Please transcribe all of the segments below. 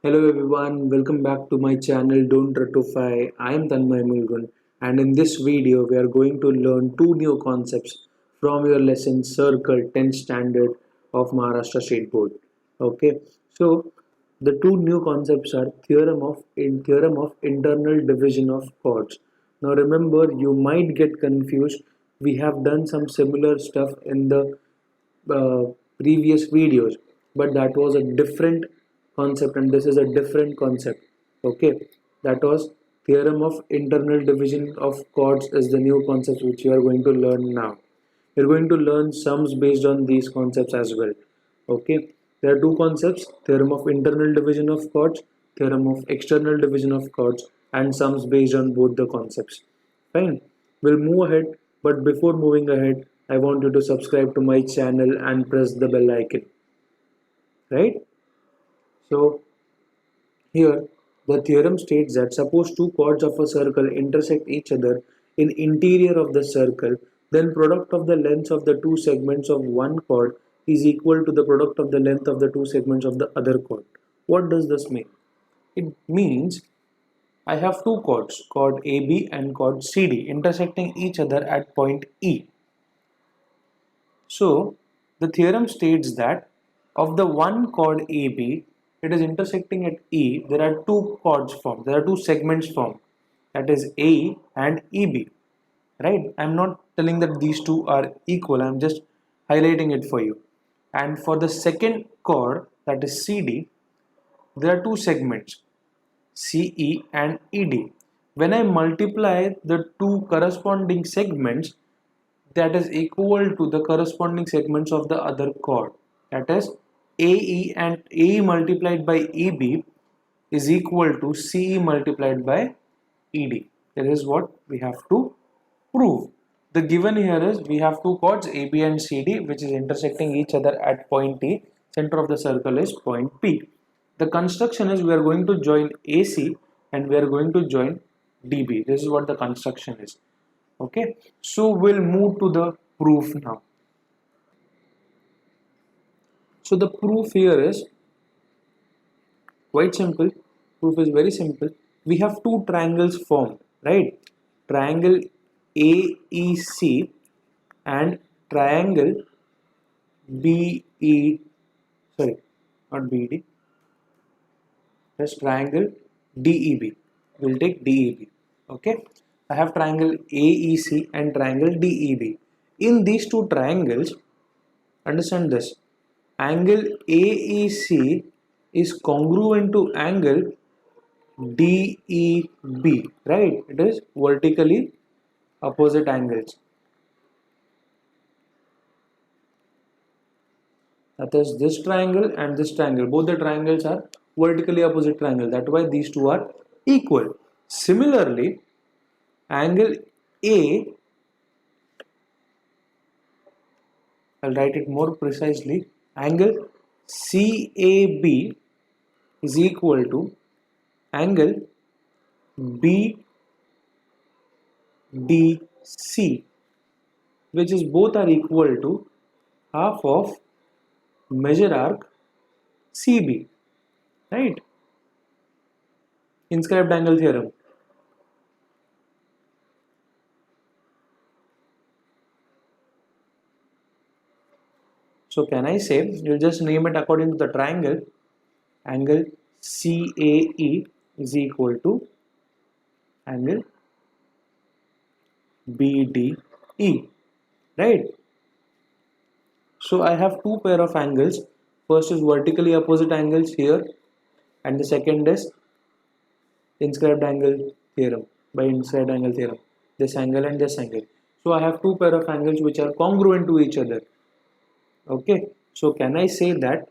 Hello everyone, welcome back to my channel Don't Ratify. I am Tanmay Mulgun, and in this video we are going to learn two new concepts from your lesson Circle 10th Standard of Maharashtra State Board. Okay, so the two new concepts are theorem of internal division of chords. Now remember, you might get confused. We have done some similar stuff in the uh, previous videos, but that was a different concept and this is a different concept. Okay, that was theorem of internal division of chords is the new concept which you are going to learn now. You're going to learn sums based on these concepts as well. Okay, there are two concepts: theorem of internal division of chords, theorem of external division of chords, and sums based on both the concepts. Fine, we'll move ahead, but before moving ahead, I want you to subscribe to my channel and press the bell icon, right? So here, the theorem states that suppose two chords of a circle intersect each other in interior of the circle, then product of the lengths of the two segments of one chord is equal to the product of the length of the two segments of the other chord. What does this mean? It means I have two chords, chord AB and chord CD, intersecting each other at point E. So the theorem states that of the one chord AB, it is intersecting at E, there are two chords formed, there are two segments formed, that is AE and EB. Right? I'm not telling that these two are equal, I'm just highlighting it for you. And for the second chord, that is CD, there are two segments, CE and ED. When I multiply the two corresponding segments, that is equal to the corresponding segments of the other chord. That is AE and AE multiplied by EB is equal to CE multiplied by ED. That is what we have to prove. The given here is we have two chords AB and CD which is intersecting each other at point T. Center of the circle is point P. The construction is we are going to join AC and we are going to join DB. This is what the construction is. Okay, so we'll move to the proof now. So the proof here is quite simple. Proof is very simple. We have two triangles formed, right? Triangle AEC and triangle BE, sorry, not BED, just triangle DEB. We'll take DEB. Okay, I have triangle AEC and triangle DEB. In these two triangles, understand this, angle AEC is congruent to angle DEB, right? It is vertically opposite angles. That is this triangle and this triangle. Both the triangles are vertically opposite triangle. That's why these two are equal. Similarly, angle A, I'll write it more precisely. Angle CAB is equal to angle BDC, which is both are equal to half of measure arc CB, right? Inscribed angle theorem. So can I say, you'll just name it according to the triangle, angle CAE is equal to angle BDE, right? So I have two pair of angles. First is vertically opposite angles here, and the second is inscribed angle theorem, by inscribed angle theorem. This angle and this angle. So I have two pair of angles which are congruent to each other. Okay. So can I say that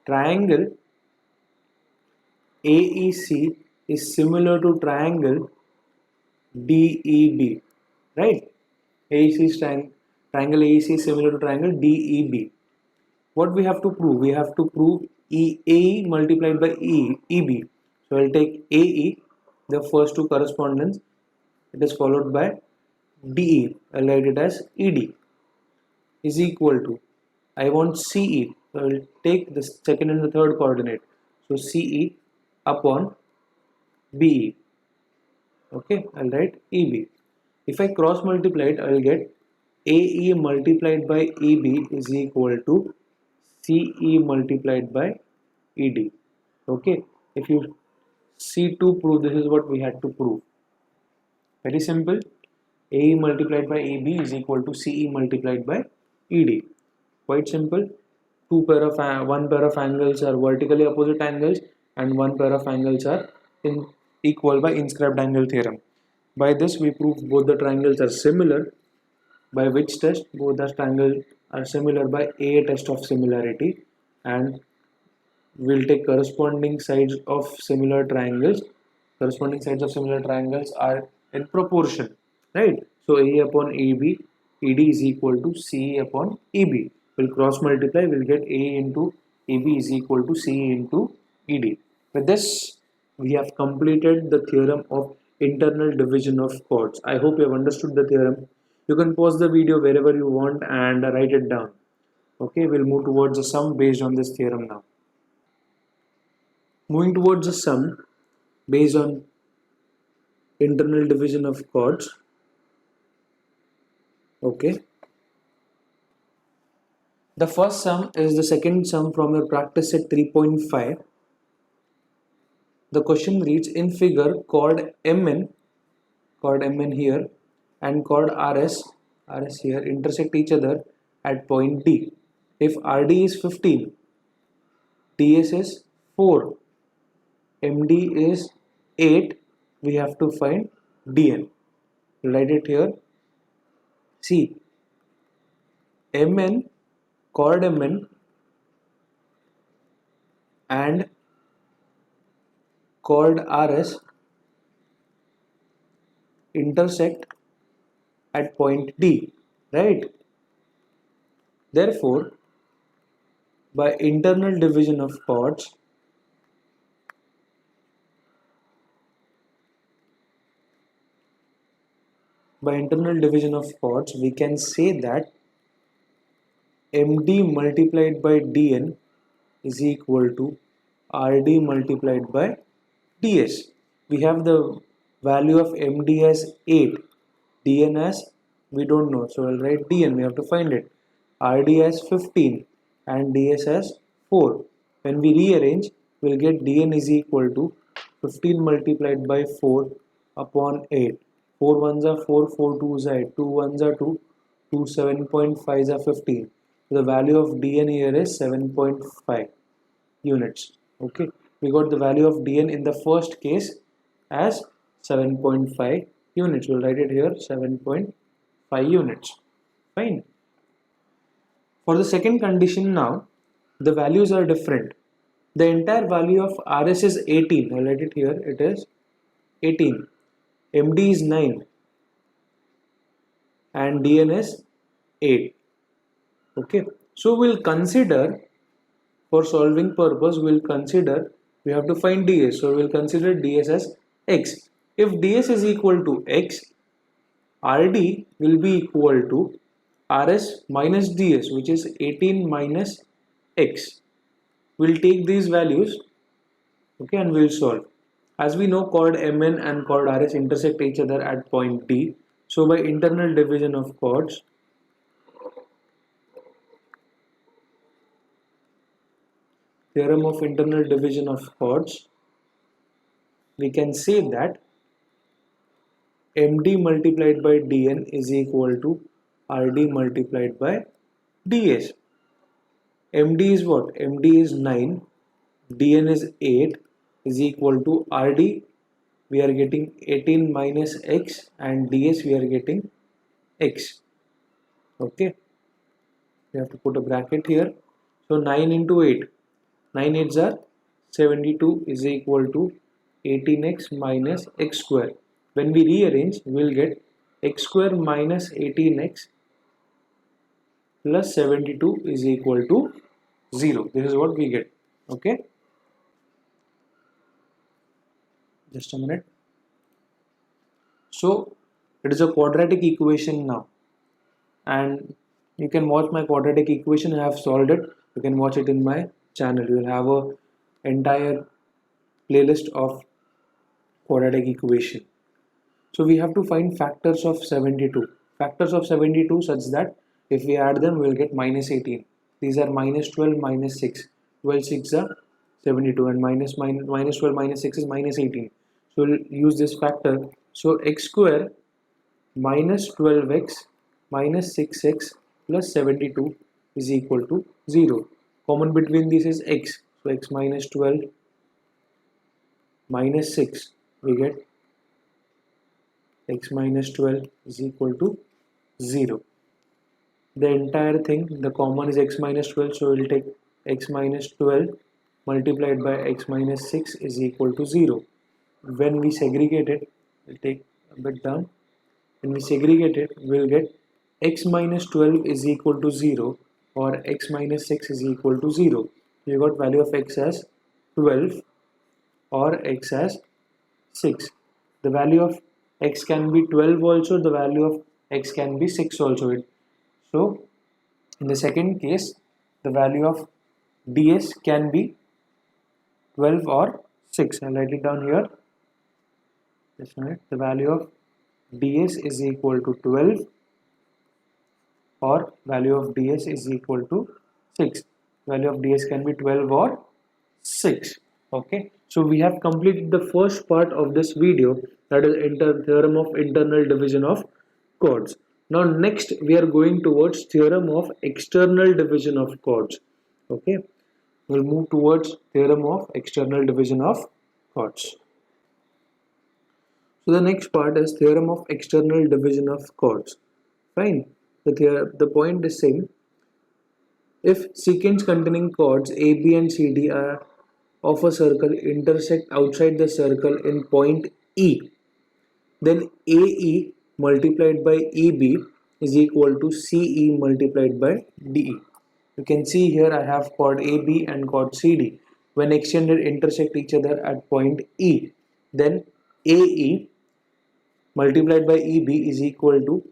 triangle AEC is similar to triangle DEB, right? AEC is triangle AEC is similar to triangle DEB. What we have to prove? We have to prove AE multiplied by EB. So I'll take AE, the first two correspondence. It is followed by DE. I'll write it as ED is equal to, I want CE. So I will take the second and the third coordinate. So CE upon BE. Okay, I'll write EB. If I cross multiply it, I'll get AE multiplied by EB is equal to CE multiplied by ED. Okay, if you see to prove, this is what we had to prove. Very simple. AE multiplied by AB is equal to CE multiplied by ED. Quite simple. One pair of angles are vertically opposite angles, and one pair of angles are equal by inscribed angle theorem. By this we prove both the triangles are similar. By which test? Both the triangles are similar by a test of similarity, and we'll take corresponding sides of similar triangles. Corresponding sides of similar triangles are in proportion, right? So A upon AB, ED is equal to CE upon EB. We'll cross multiply, we'll get A into EB is equal to CE into ED. With this, we have completed the theorem of internal division of chords. I hope you have understood the theorem. You can pause the video wherever you want and write it down. Okay, we'll move towards a sum based on this theorem now. Moving towards a sum based on internal division of chords. Okay. The first sum is the second sum from your practice set 3.5. The question reads, in figure chord MN here and chord RS here intersect each other at point D. If RD is 15, DS is 4, MD is 8, we have to find DN. Write it here. See, MN, chord MN and chord RS intersect at point D, right? Therefore, by internal division of chords, we can say that MD multiplied by DN is equal to RD multiplied by DS. We have the value of MD as 8, DN as we don't know, so I'll write DN, we have to find it. RD as 15 and DS as 4. When we rearrange, we'll get DN is equal to 15 multiplied by 4 upon 8. 4 ones are 4, 4 twos are 8, 2 ones are 2, 2 7.5s are 15. So the value of DN here is 7.5 units. Okay, we got the value of DN in the first case as 7.5 units. We'll write it here 7.5 units. Fine. For the second condition now, the values are different. The entire value of RS is 18. I'll write it here. It is 18. MD is 9 and DN is 8. Okay. So we'll consider, for solving purpose, we have to find DS. So we'll consider DS as X. If DS is equal to X, RD will be equal to RS minus DS, which is 18 minus X. We'll take these values, okay, and we'll solve. As we know, chord MN and chord RS intersect each other at point D. So by internal division of chords, theorem of internal division of chords, we can say that MD multiplied by DN is equal to RD multiplied by DS. MD is what? MD is 9, DN is 8 is equal to RD. We are getting 18 minus X and DS we are getting X. Okay. We have to put a bracket here. So 9 into 8. 9 8s are 72 is equal to 18x minus x square. When we rearrange, we will get x square minus 18x plus 72 is equal to 0. This is what we get. Okay. Just a minute. So it is a quadratic equation now, and you can watch my quadratic equation. I have solved it. You can watch it in my channel. You will have a entire playlist of quadratic equation. So we have to find factors of 72. Factors of 72 such that if we add them, we'll get minus 18. These are minus 12, minus 6. 12 6 are 72, and minus 12 minus 6 is minus 18. So we'll use this factor. So x square minus 12x minus 6x plus 72 is equal to 0. Common between these is x. So x minus 12 minus 6, we get x minus 12 is equal to 0. The entire thing, the common is x minus 12, so we'll take x minus 12 multiplied by x minus 6 is equal to 0. When we segregate it, we'll take a bit down. When we segregate it, we'll get x minus 12 is equal to 0 or x minus 6 is equal to 0. We got value of x as 12 or x as 6. The value of x can be 12 also, the value of x can be 6 also. So in the second case, the value of ds can be 12 or 6. I'll write it down here. That's right. The value of ds is equal to 12 or value of ds is equal to 6. Value of ds can be 12 or 6. Okay, so we have completed the first part of this video, that is theorem of internal division of chords. Now next we are going towards theorem of external division of chords. Okay, we'll move towards theorem of external division of chords. So the next part is theorem of external division of chords. Fine. The point is same. If sequence containing chords A, B and C, D are of a circle intersect outside the circle in point E, then AE multiplied by EB is equal to CE multiplied by DE. You can see here I have chord AB and chord CD. When extended intersect each other at point E, then AE multiplied by EB is equal to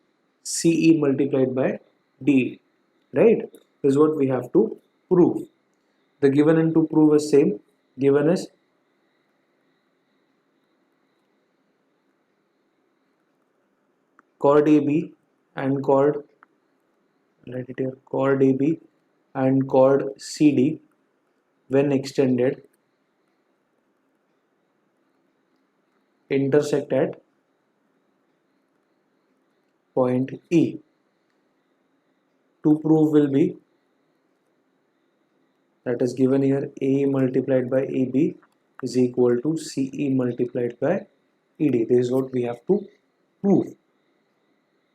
CE multiplied by DE. Right? This is what we have to prove. The given and to prove is same. Given is chord AB and chord, write it here, chord AB and chord CD when extended intersect at point E. To prove will be, that is given here, AE multiplied by AB is equal to CE multiplied by ED. This is what we have to prove.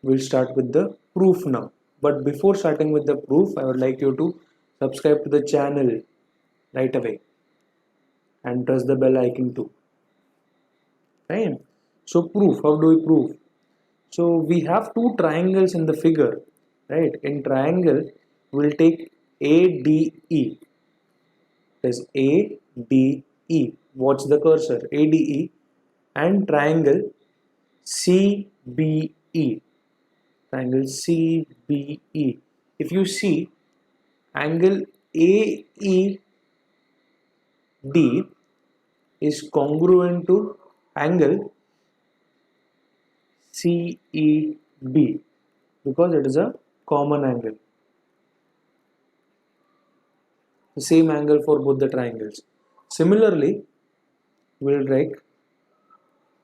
We'll start with the proof now. But before starting with the proof, I would like you to subscribe to the channel right away and press the bell icon too. Fine. So proof, how do we prove? So we have two triangles in the figure, right? In triangle, we'll take ADE. Is ADE. Watch the cursor. ADE and triangle CBE. Triangle CBE. If you see, angle AED is congruent to angle CEB because it is a common angle. The same angle for both the triangles. Similarly, we'll take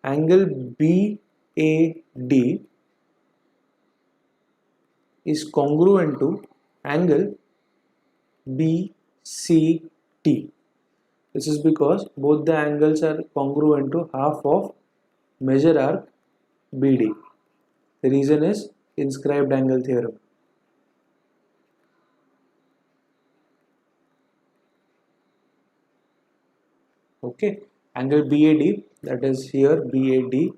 angle BAD is congruent to angle BCT. This is because both the angles are congruent to half of measure arc BD. The reason is inscribed angle theorem. Okay, angle BAD, that is here BAD,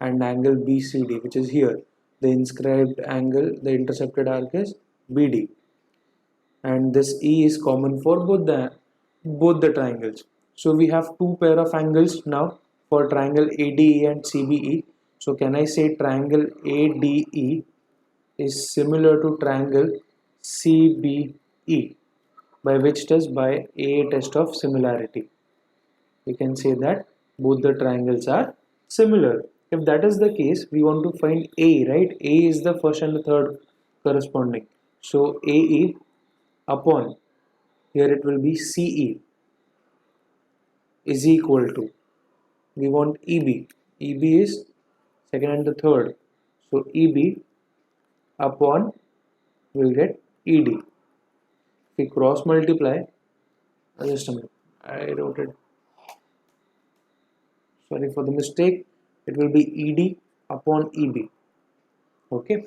and angle BCD, which is here. The inscribed angle, the intercepted arc is BD, and this E is common for both the triangles. So we have two pair of angles now for triangle ADE and CBE. So can I say triangle ADE is similar to triangle CBE by which test? By A test of similarity. we can say that both the triangles are similar. If that is the case, we want to find A, right? A is the first and the third corresponding. So AE upon, here it will be CE, is equal to, we want EB. EB is second and the third. So EB upon, we'll get ED. If we cross multiply, just a minute, I wrote it, sorry for the mistake, it will be ED upon EB. Okay,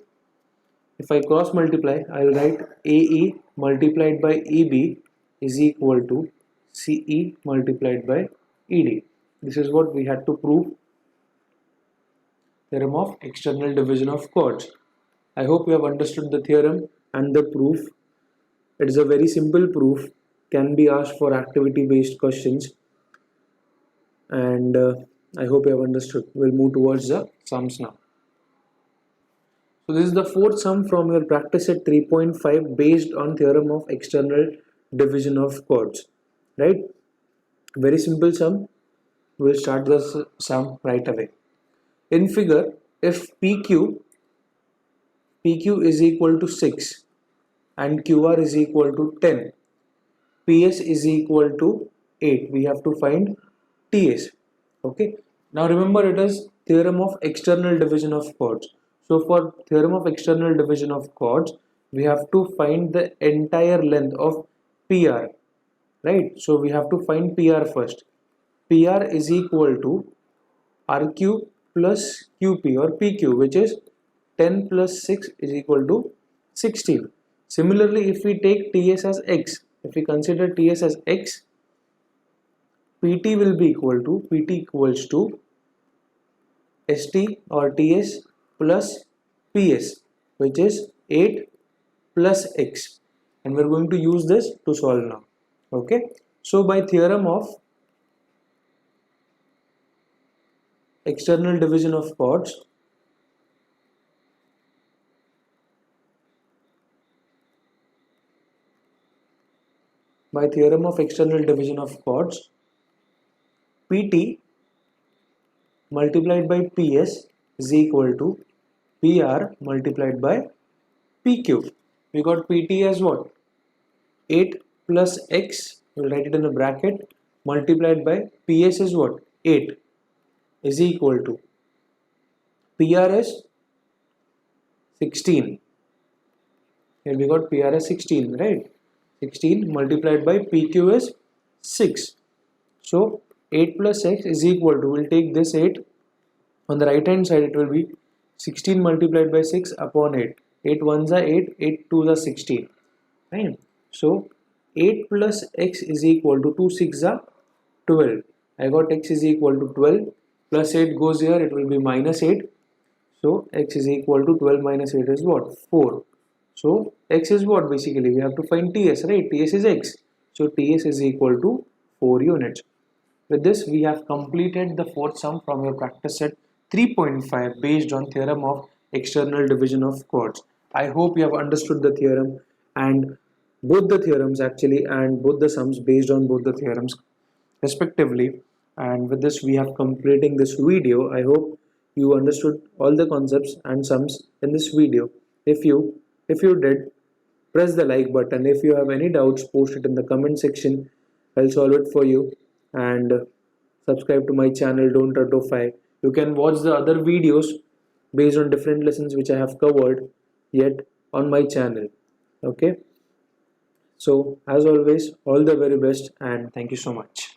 if I cross multiply, I'll write AE multiplied by EB is equal to CE multiplied by ED. This is what we had to prove, theorem of external division of chords. I hope you have understood the theorem and the proof. It is a very simple proof, can be asked for activity based questions, and I hope you have understood. We'll move towards the sums now. So this is the fourth sum from your practice set 3.5 based on theorem of external division of chords, right? Very simple sum. We'll start the sum right away. In figure, if PQ is equal to 6 and QR is equal to 10, PS is equal to 8, we have to find TS. Okay, now remember, it is theorem of external division of chords. So for theorem of external division of chords, we have to find the entire length of PR, right? So we have to find PR first. PR is equal to RQ plus QP or PQ, which is 10 plus 6 is equal to 16. Similarly, if we take TS as X, if we consider TS as X, PT will be equal to, PT equals to ST or TS plus PS, which is 8 plus X, and we're going to use this to solve now. Okay, so by theorem of external division of chords, PT multiplied by PS is equal to PR multiplied by PQ. We got PT as what? 8 plus X, we'll write it in a bracket, multiplied by PS is what? 8 is equal to, PR is 16. Here we got PR as 16, right? 16 multiplied by PQ is 6. So 8 plus X is equal to, we'll take this 8, on the right hand side it will be 16 multiplied by 6 upon 8. 8 ones are 8, 8 twos are 16. Right? So 8 plus X is equal to 2 6 are 12. I got X is equal to 12, plus 8 goes here, it will be minus 8. So X is equal to 12 minus 8 is what? 4. So X is what? Basically we have to find TS, right? TS is X. So TS is equal to 4 units. With this, we have completed the fourth sum from your practice set 3.5 based on theorem of external division of chords. I hope you have understood the theorem and both the theorems actually, and both the sums based on both the theorems respectively. And with this, we have completing this video. I hope you understood all the concepts and sums in this video. If you did, press the like button. If you have any doubts, post it in the comment section. I'll solve it for you. And subscribe to my channel, Don't Ratify. You can watch the other videos based on different lessons which I have covered yet on my channel. Okay, so as always, all the very best and thank you so much.